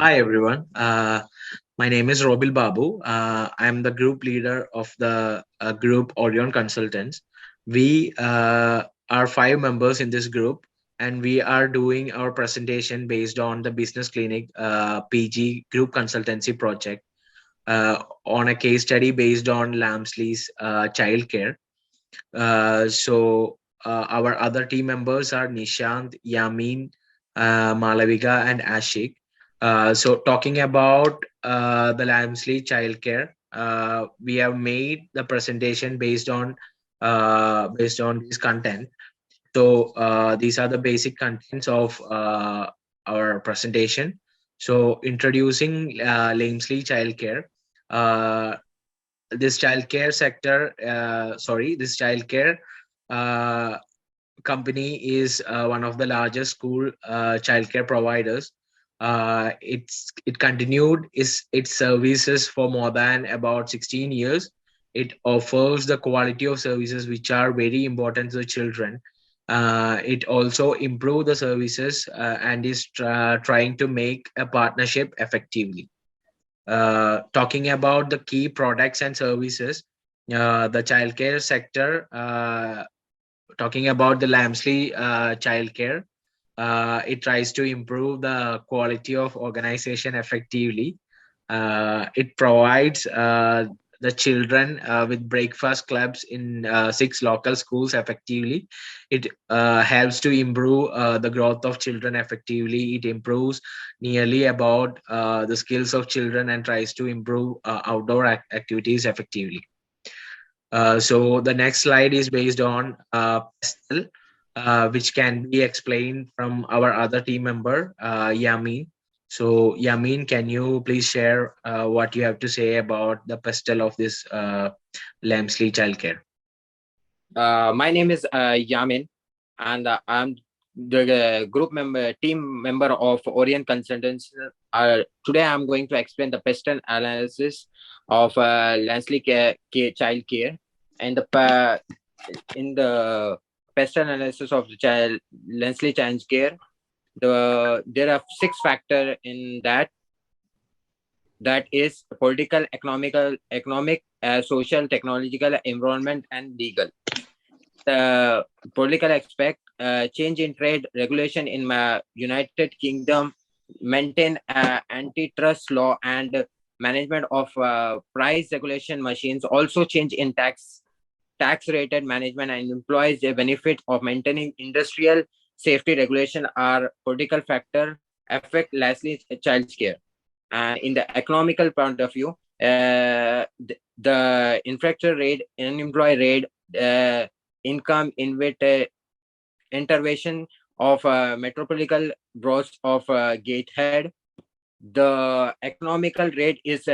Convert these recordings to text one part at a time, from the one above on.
Hi everyone. My name is Robil Babu. I'm the group leader of the group Orion Consultants. We are five members in this group, and we are doing our presentation based on the Business Clinic PG Group Consultancy project on a case study based on Lamesley's Childcare. Our other team members are Nishant, Yamin, Malavika, and Ashik. Talking about the Lamsley childcare, we have made the presentation based on this content. These are the basic contents of our presentation. So introducing Lamsley childcare. Uh, this childcare sector, this childcare uh, company is one of the largest school childcare providers. It continued its services for more than about 16 years. It offers the quality of services which are very important to the children. It also improve the services and is trying to make a partnership effectively. Talking about the key products and services, the childcare sector, talking about the Lamsley childcare, it tries to improve the quality of organization effectively. It provides the children with breakfast clubs in six local schools effectively. It helps to improve the growth of children effectively. It improves nearly about the skills of children and tries to improve outdoor activities effectively. So the next slide is based on PESTEL, which can be explained from our other team member, Yamin. So Yamin, can you please share what you have to say about the PESTEL of this Lamsley childcare? My name is Yamin, and I'm the team member of Orient Consultants. Today, I'm going to explain the pest analysis of Lamesley child care, and in the pest analysis of the Lamesley child care. There are 6 factors in that. That is political, economic, social, technological, environment, and legal. The political aspect, change in trade regulation in United Kingdom, maintain antitrust law and management of price regulation machines, also change in tax rated management and employees a benefit of maintaining industrial safety regulation are political factor affect lastly child's care. And in the economical point of view, the infrastructure rate, unemployed rate, income intervention of metropolitan growth of Gatehead. The economical rate is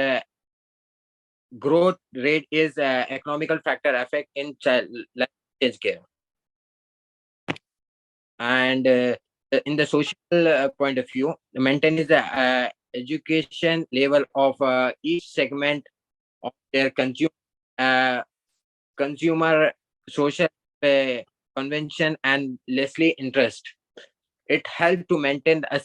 growth rate is economical factor effect in child care. And in the social point of view, maintain is the education level of each segment of their consumer social convention and lessly interest. It helped to maintain the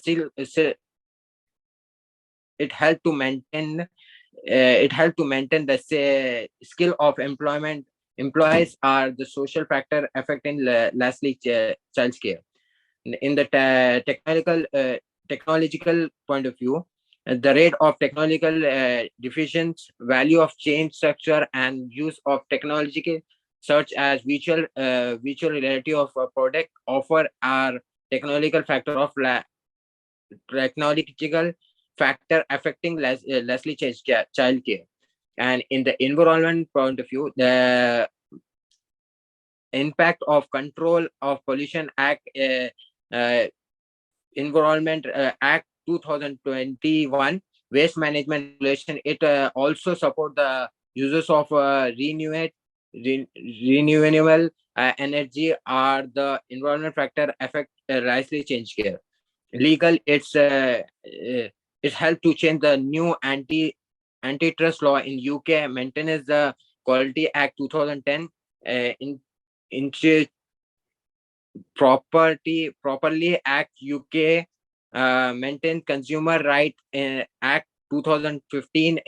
skill of employment. Employees are the social factor affecting lastly child care. In the technological point of view, the rate of technological deficiency, value of change structure, and use of technological such as virtual reality of a product offer are technological factor of technological factor affecting lastly child care. And in the environment point of view, the impact of control of pollution act, environment act 2021, waste management regulation, it also support the uses of renewable energy are the environment factor affect risely change care. Legal, it helped to change the new antitrust law in UK, maintains the Quality Act 2010, in properly act UK maintains Consumer Right Act 2015,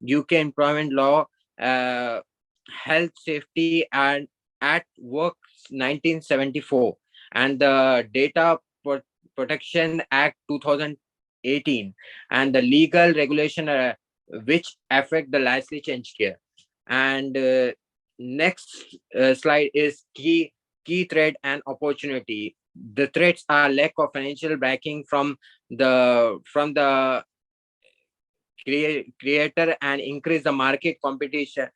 UK Employment Law, Health Safety and at Work 1974, and the Protection Act 2018, and the legal regulation which affect the Lamesley change care. And next slide is key threat and opportunity. The threats are lack of financial backing from the creator, and increase the market competitor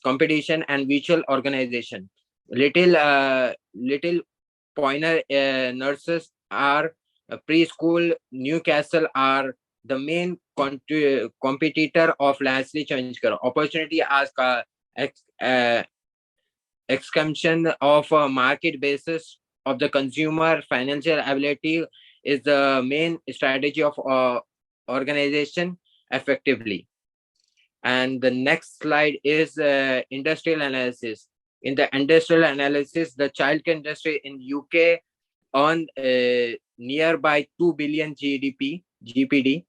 competition and virtual organization. Little pointer nurses are preschool Newcastle are the main competitor of Lamesley Chanchkar. Opportunity as ex, uh, expansion of a market basis of the consumer financial ability is the main strategy of organization effectively. And the next slide is industrial analysis. In the industrial analysis, the childcare industry in UK earn nearby 2 billion GPD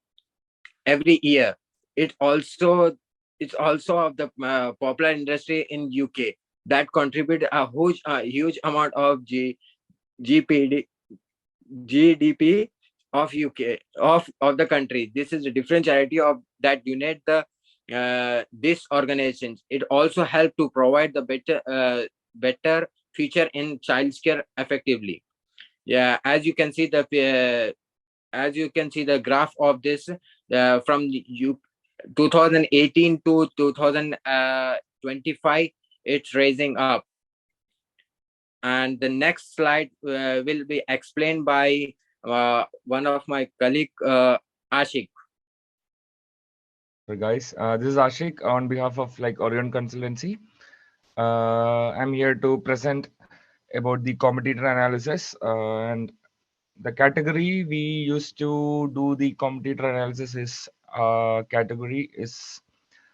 every year. It also it's also of the popular industry in UK that contribute a huge amount of GPD GDP of UK of the country. This is a different charity of that unite the these organizations. It also help to provide the better feature in childcare effectively. Yeah, as you can see the graph of this from 2018 to 2025, it's raising up. And the next slide will be explained by one of my colleague, Ashik. So guys, this is Ashik on behalf of Orion Consultancy. I'm here to present about the competitor analysis, and the category we used to do the competitor analysis is category is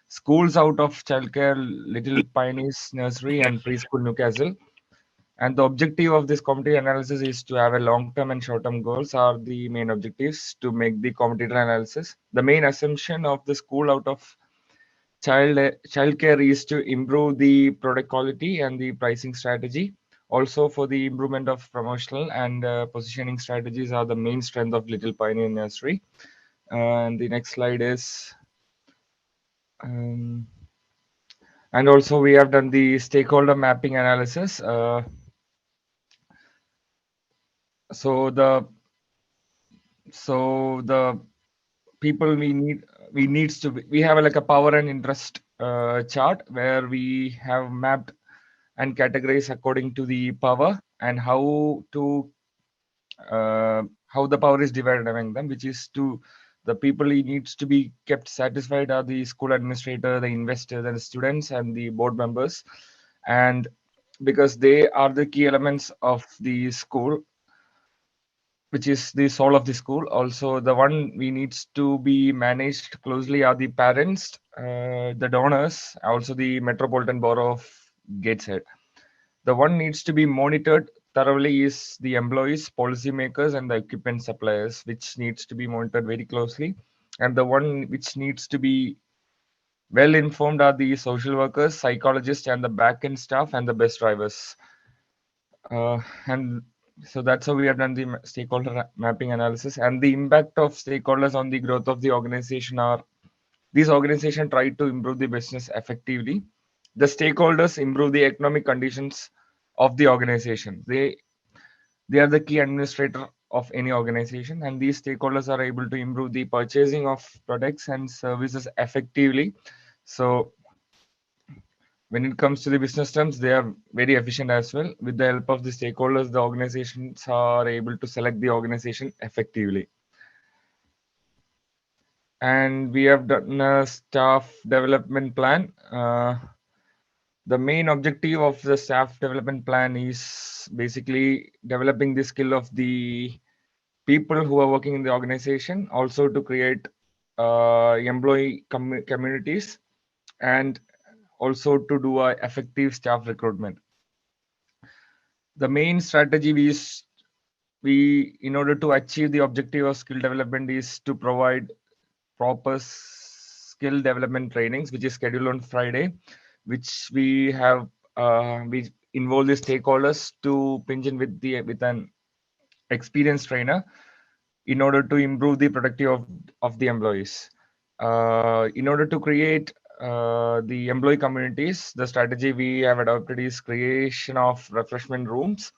schools out of childcare, Little Pioneers Nursery and Preschool Newcastle. And the objective of this competitor analysis is to have a long-term and short-term goals are the main objectives to make the competitor analysis. The main assumption of the school out of childcare is to improve the product quality and the pricing strategy. Also, for the improvement of promotional and positioning strategies are the main strength of Little Pioneer Nursery. And the next slide is, and also we have done the stakeholder mapping analysis. So the people we have like a power and interest chart where we have mapped and categorized according to the power and how the power is divided among them, which is to the people who needs to be kept satisfied are the school administrator, the investors, and the students and the board members, and because they are the key elements of the school, which is the soul of the school. Also, the one we needs to be managed closely are the parents, the donors, also the Metropolitan Borough of Gateshead. The one needs to be monitored thoroughly is the employees, policymakers, and the equipment suppliers, which needs to be monitored very closely. And the one which needs to be well informed are the social workers, psychologists, and the back-end staff, and the bus drivers. And so that's how we have done the stakeholder mapping analysis. And the impact of stakeholders on the growth of the organization are these organizations try to improve the business effectively. The stakeholders improve the economic conditions of the organization. They are the key administrator of any organization, and these stakeholders are able to improve the purchasing of products and services effectively. So when it comes to the business terms, they are very efficient as well. With the help of the stakeholders, the organizations are able to select the organization effectively. And we have done a staff development plan. The main objective of the staff development plan is basically developing the skill of the people who are working in the organization, also to create employee communities, and also to do a effective staff recruitment. The main strategy in order to achieve the objective of skill development is to provide proper skill development trainings, which is scheduled on Friday, which we have we involve the stakeholders to pinch in with an experienced trainer in order to improve the productivity of the employees. In order to create the employee communities, the strategy we have adopted is creation of refreshment rooms,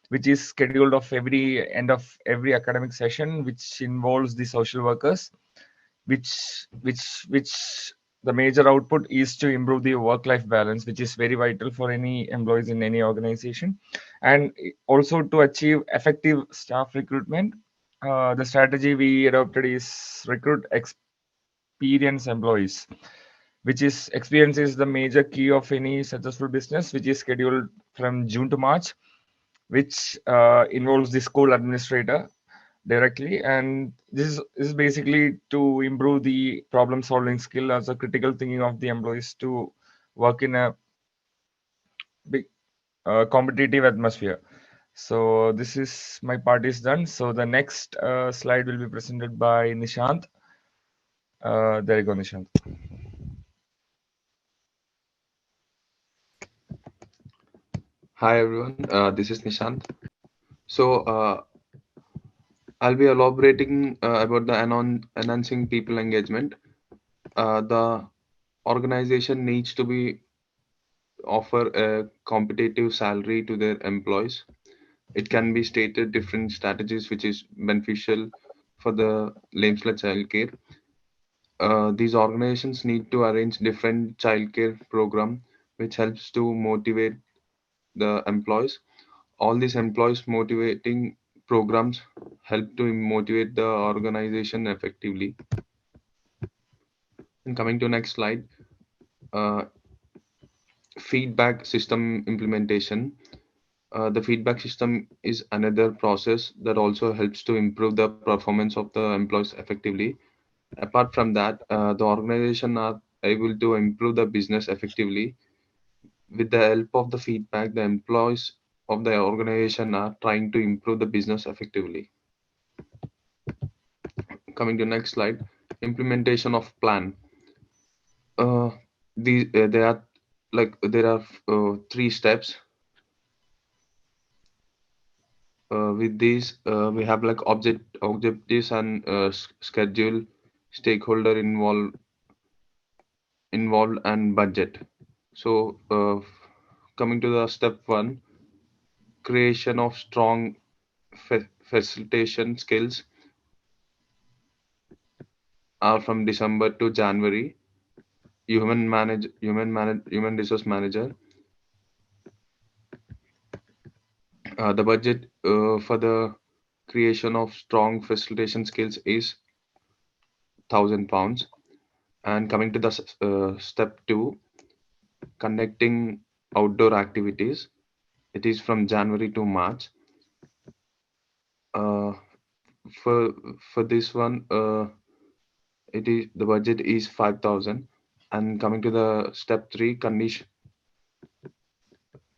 which is scheduled of every end of every academic session, which involves the social workers, which the major output is to improve the work-life balance, which is very vital for any employees in any organization, and also to achieve effective staff recruitment. The strategy we adopted is recruit experienced employees, which is experience is the major key of any successful business, which is scheduled from June to March, which involves the school administrator directly, and this is basically to improve the problem solving skill as a critical thinking of the employees to work in a big competitive atmosphere. So this is my part is done. So the next slide will be presented by Nishant. There you go, Nishant. Hi everyone, this is Nishant. So I'll be elaborating about the enhancing people engagement. The organization needs to be offer a competitive salary to their employees. It can be stated different strategies which is beneficial for the Lamesley childcare. These organizations need to arrange different childcare program which helps to motivate the employees. All these employees motivating programs help to motivate the organization effectively. And coming to next slide, uh, feedback system implementation. The feedback system is another process that also helps to improve the performance of the employees effectively. Apart from that, the organization are able to improve the business effectively. With the help of the feedback, the employees of the organization are trying to improve the business effectively. Coming to next slide, implementation of plan. Uh, there are three steps. With these, we have like objectives and schedule, stakeholder involved and budget. So coming to the step one, creation of strong facilitation skills are from December to January. Human resource manager. The budget for the creation of strong facilitation skills is £1,000. And coming to the step two, conducting outdoor activities. It is from January to March. Uh, for this one, the budget is 5,000. And coming to the step three,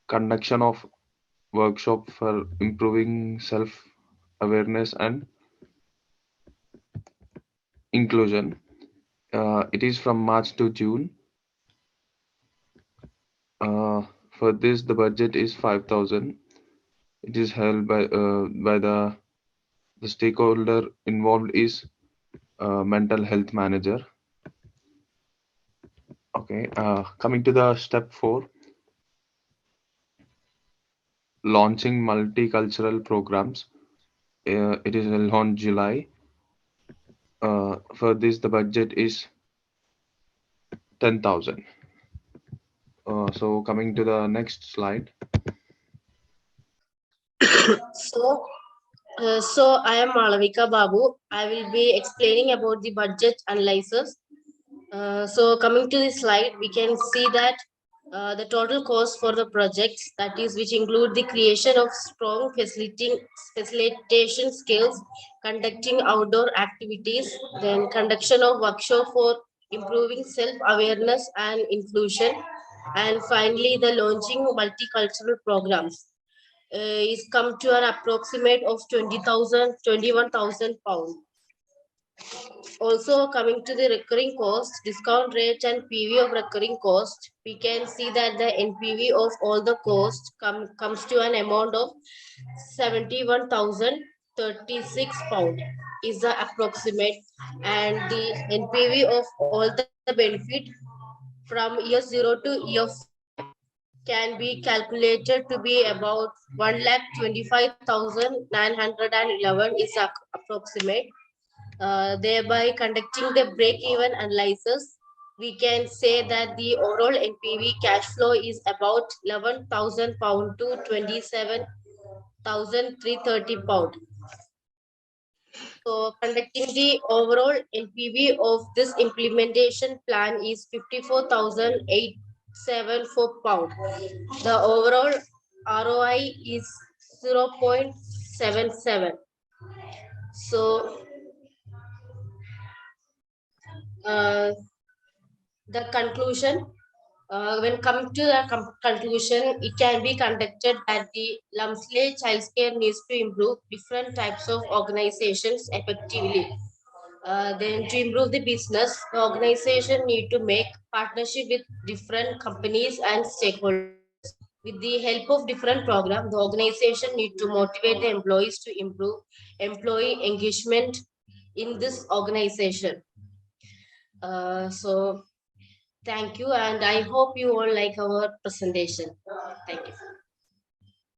conduction of workshop for improving self awareness and inclusion. It is from March to June. For this, the budget is 5,000. It is held by the stakeholder involved is mental health manager. Okay, coming to the step four, launching multicultural programs. It is held on July. For this, the budget is 10,000. So coming to the next slide. So I am Malavika Babu. I will be explaining about the budget analysis. So coming to this slide, we can see that the total cost for the projects, that is, which include the creation of strong facilitation skills, conducting outdoor activities, then conduction of workshop for improving self-awareness and inclusion, and finally the launching multicultural programs. is come to an approximate of 21,000 pounds. Also coming to the recurring cost, discount rate and PV of recurring cost, we can see that the NPV of all the costs comes to an amount of 71,036 pound is the approximate, and the NPV of all the benefit from year 0 to year 5 can be calculated to be about 1,25,911 is approximate. Thereby conducting the break-even analysis, we can say that the overall NPV cash flow is about 11,000 pound to 27,330 pound. So conducting the overall NPV of this implementation plan is 54,874 pound. The overall ROI is 0.77. So the conclusion, when come to the conclusion, it can be conducted that the Lamesley Childcare needs to improve different types of organizations effectively. Then to improve the business, the organization need to make partnership with different companies and stakeholders. With the help of different programs, the organization need to motivate the employees to improve employee engagement in this organization. So thank you, and I hope you all like our presentation. Thank you.